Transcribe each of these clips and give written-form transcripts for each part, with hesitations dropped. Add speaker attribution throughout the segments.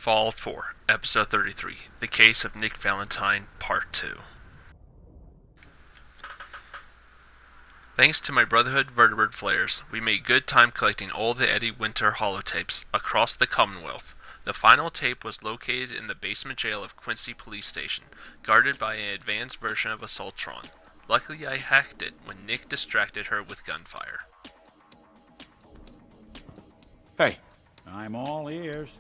Speaker 1: Fall 4, Episode 33, The Case of Nick Valentine, Part 2. Thanks to my Brotherhood vertebrate flares, we made good time collecting all the Eddie Winter holotapes across the Commonwealth. The final tape was located in the basement jail of Quincy Police Station, guarded by an advanced version of Assaultron. Luckily I hacked it when Nick distracted her with gunfire.
Speaker 2: Hey.
Speaker 3: I'm all ears.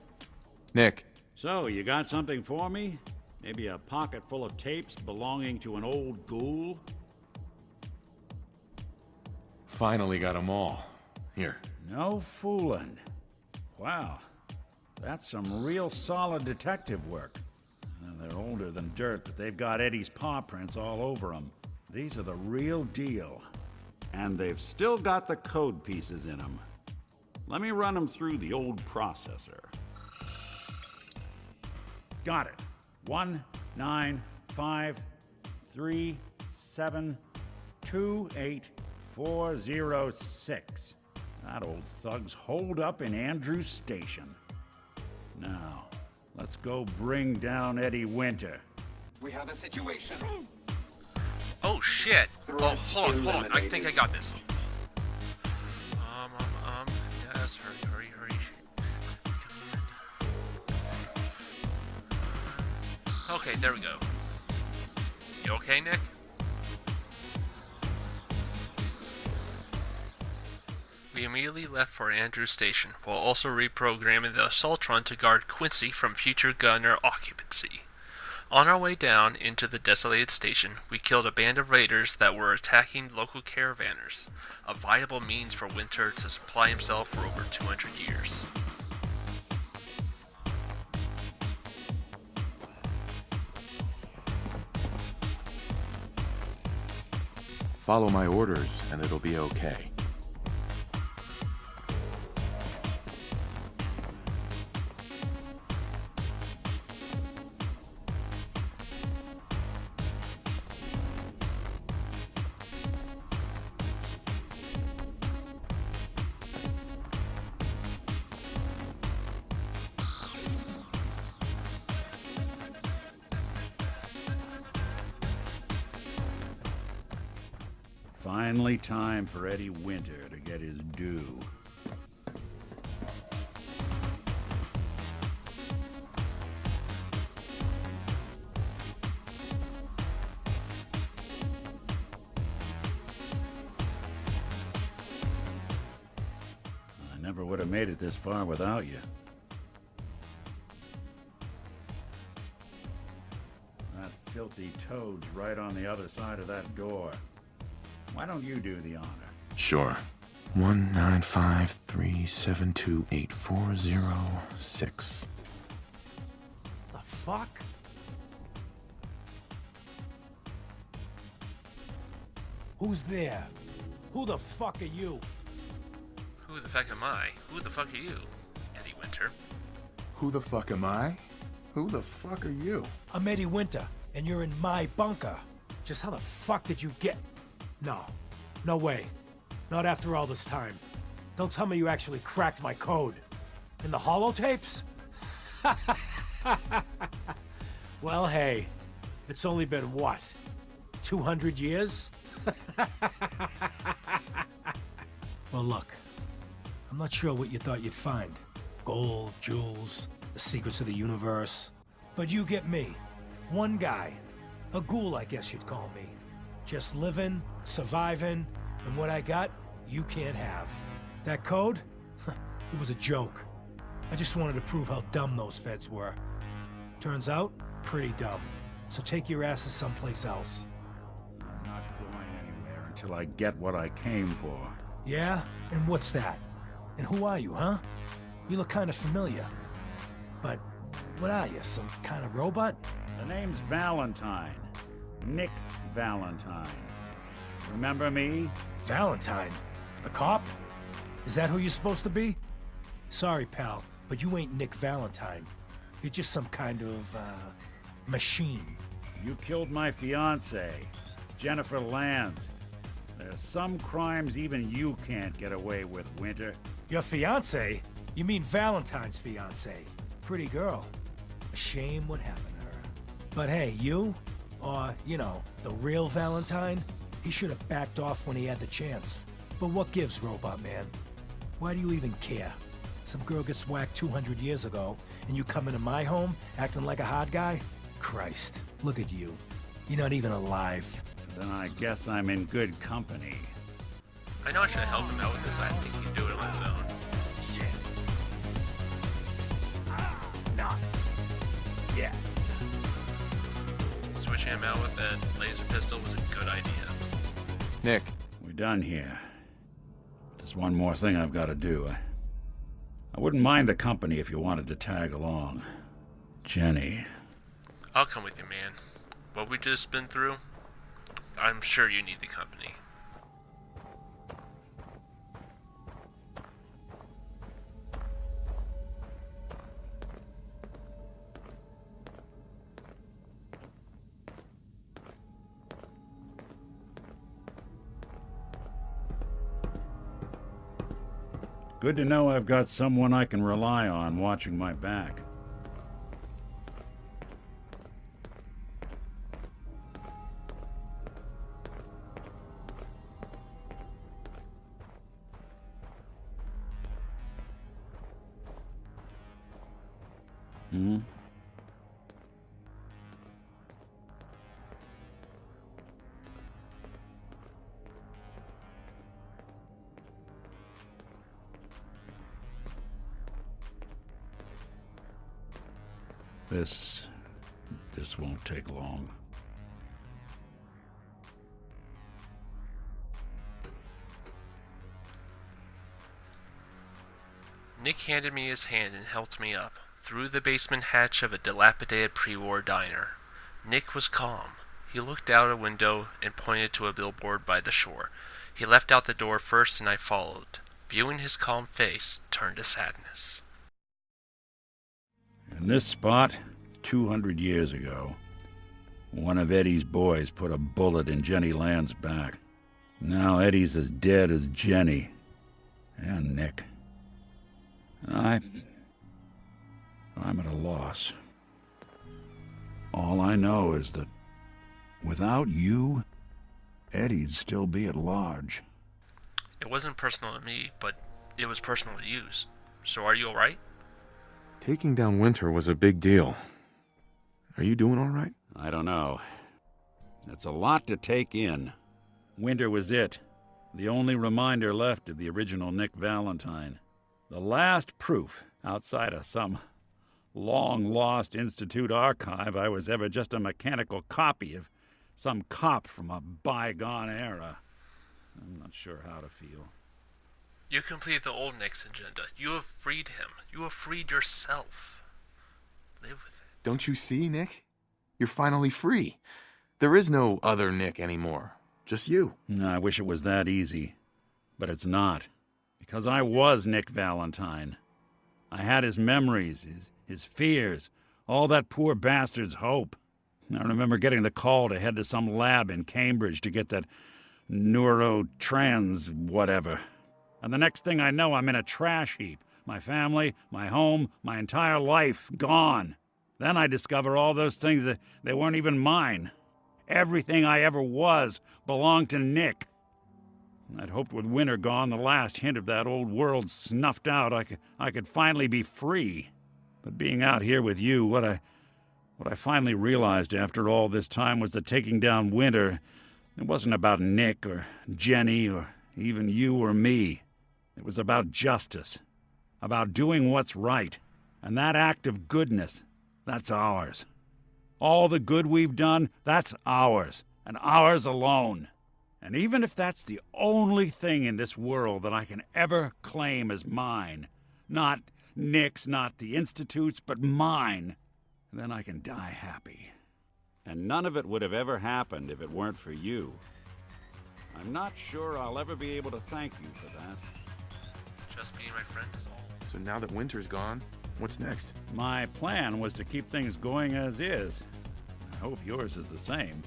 Speaker 2: Nick.
Speaker 3: So, you got something for me? Maybe a pocket full of tapes belonging to an old ghoul?
Speaker 2: Finally got them all. Here.
Speaker 3: No fooling. Wow. That's some real solid detective work. They're older than dirt, but they've got Eddie's paw prints all over them. These are the real deal. And they've still got the code pieces in them. Let me run them through the old processor. Got it. 19553728406. That old thug's holed up in Andrews Station. Now, let's go bring down Eddie Winter.
Speaker 4: We have a situation.
Speaker 1: Oh shit! Hold on. I think I got this. Yes, hurry. Come in. Okay, there we go. You okay, Nick? We immediately left for Andrews Station, while also reprogramming the Assaultron to guard Quincy from future gunner occupancy. On our way down into the desolated station, we killed a band of raiders that were attacking local caravanners, a viable means for Winter to supply himself for over 200 years.
Speaker 2: Follow my orders and it'll be okay.
Speaker 3: Finally time for Eddie Winter to get his due. I never would have made it this far without you. That filthy toad's right on the other side of that door. Why don't you do the honor?
Speaker 2: Sure. 19537288406.
Speaker 5: The fuck? Who's there? Who the fuck are you?
Speaker 1: Who the fuck am I? Who the fuck are you, Eddie Winter?
Speaker 6: Who the fuck am I? Who the fuck are you?
Speaker 5: I'm Eddie Winter, and you're in my bunker. Just how the fuck did you get... No way. Not after all this time. Don't tell me you actually cracked my code. In the holotapes? Well, hey, it's only been what? 200 years? Well, look. I'm not sure what you thought you'd find. Gold, jewels, the secrets of the universe. But you get me. One guy. A ghoul, I guess you'd call me. Just living, surviving, and what I got, you can't have. That code? It was a joke. I just wanted to prove how dumb those feds were. Turns out, pretty dumb. So take your asses someplace else.
Speaker 3: I'm not going anywhere until I get what I came for.
Speaker 5: Yeah? And what's that? And who are you, huh? You look kind of familiar. But what are you, some kind of robot?
Speaker 3: The name's Valentine. Nick Valentine. Remember me?
Speaker 5: Valentine? The cop? Is that who you're supposed to be? Sorry, pal, but you ain't Nick Valentine. You're just some kind of, machine.
Speaker 3: You killed my fiancée, Jennifer Lance. There's some crimes even you can't get away with, Winter.
Speaker 5: Your fiancé? You mean Valentine's fiancé? pretty girl. A shame what happened to her. But hey, you, or, you know, the real Valentine, he should have backed off when he had the chance. But what gives, Robot Man? Why do you even care? Some girl gets whacked 200 years ago, and you come into my home acting like a hot guy? Christ, look at you. You're not even alive.
Speaker 3: Then I guess I'm in good company.
Speaker 1: I know I should help him out with this. I think he can do it on his own.
Speaker 5: Shit. Nah. Yeah.
Speaker 1: Switching him out with that laser pistol was a good idea.
Speaker 2: Nick,
Speaker 3: We're done here. There's one more thing I've got to do. I wouldn't mind the company if you wanted to tag along. Jenny.
Speaker 1: I'll come with you, man. What we just been through, I'm sure you need the company.
Speaker 3: Good to know I've got someone I can rely on watching my back. Hmm? This won't take long.
Speaker 1: Nick handed me his hand and helped me up, through the basement hatch of a dilapidated pre-war diner. Nick was calm. He looked out a window and pointed to a billboard by the shore. He left out the door first and I followed. Viewing his calm face turned to sadness.
Speaker 3: In this spot, 200 years ago, one of Eddie's boys put a bullet in Jenny Land's back. Now Eddie's as dead as Jenny. And Nick. I'm at a loss. All I know is that without you, Eddie'd still be at large.
Speaker 1: It wasn't personal to me, but it was personal to you. So are you alright?
Speaker 6: Taking down Winter was a big deal. Are you doing all right?
Speaker 3: I don't know. It's a lot to take in. Winter was it. The only reminder left of the original Nick Valentine. The last proof, outside of some long-lost Institute archive, I was ever just a mechanical copy of some cop from a bygone era. I'm not sure how to feel.
Speaker 1: You completed the old Nick's agenda. You have freed him. You have freed yourself. Live with it.
Speaker 6: Don't you see, Nick? You're finally free. There is no other Nick anymore. Just you.
Speaker 3: I wish it was that easy. But it's not. Because I was Nick Valentine. I had his memories, his fears, all that poor bastard's hope. I remember getting the call to head to some lab in Cambridge to get that neurotrans whatever. And the next thing I know, I'm in a trash heap. My family, my home, my entire life gone. Then I discover all those things that they weren't even mine. Everything I ever was belonged to Nick. I'd hoped with Winter gone, the last hint of that old world snuffed out, I could finally be free. But being out here with you, what I finally realized after all this time was that taking down Winter, it wasn't about Nick or Jenny or even you or me. It was about justice, about doing what's right. And that act of goodness, that's ours. All the good we've done, that's ours, and ours alone. And even if that's the only thing in this world that I can ever claim as mine, not Nick's, not the Institute's, but mine, then I can die happy. And none of it would have ever happened if it weren't for you. I'm not sure I'll ever be able to thank you for that.
Speaker 1: Just being my friend is all.
Speaker 6: So now that Winter's gone, what's next?
Speaker 3: My plan was to keep things going as is. I hope yours is the same.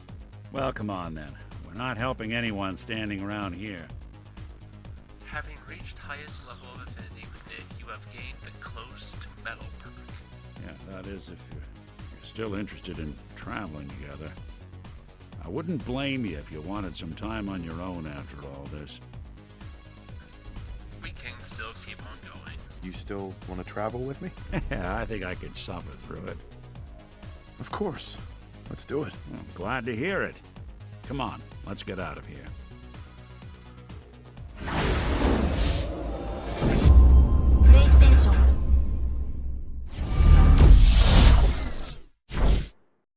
Speaker 3: Well, come on then. We're not helping anyone standing around here.
Speaker 1: Having reached highest level of affinity with Nick, you have gained the close to metal perk.
Speaker 3: Yeah, that is if you're still interested in traveling together. I wouldn't blame you if you wanted some time on your own after all this.
Speaker 1: We can still keep on going.
Speaker 2: You still want to travel with me?
Speaker 3: Yeah, I think I could suffer through it.
Speaker 2: Of course. Let's do it.
Speaker 3: Well, glad to hear it. Come on, let's get out of here.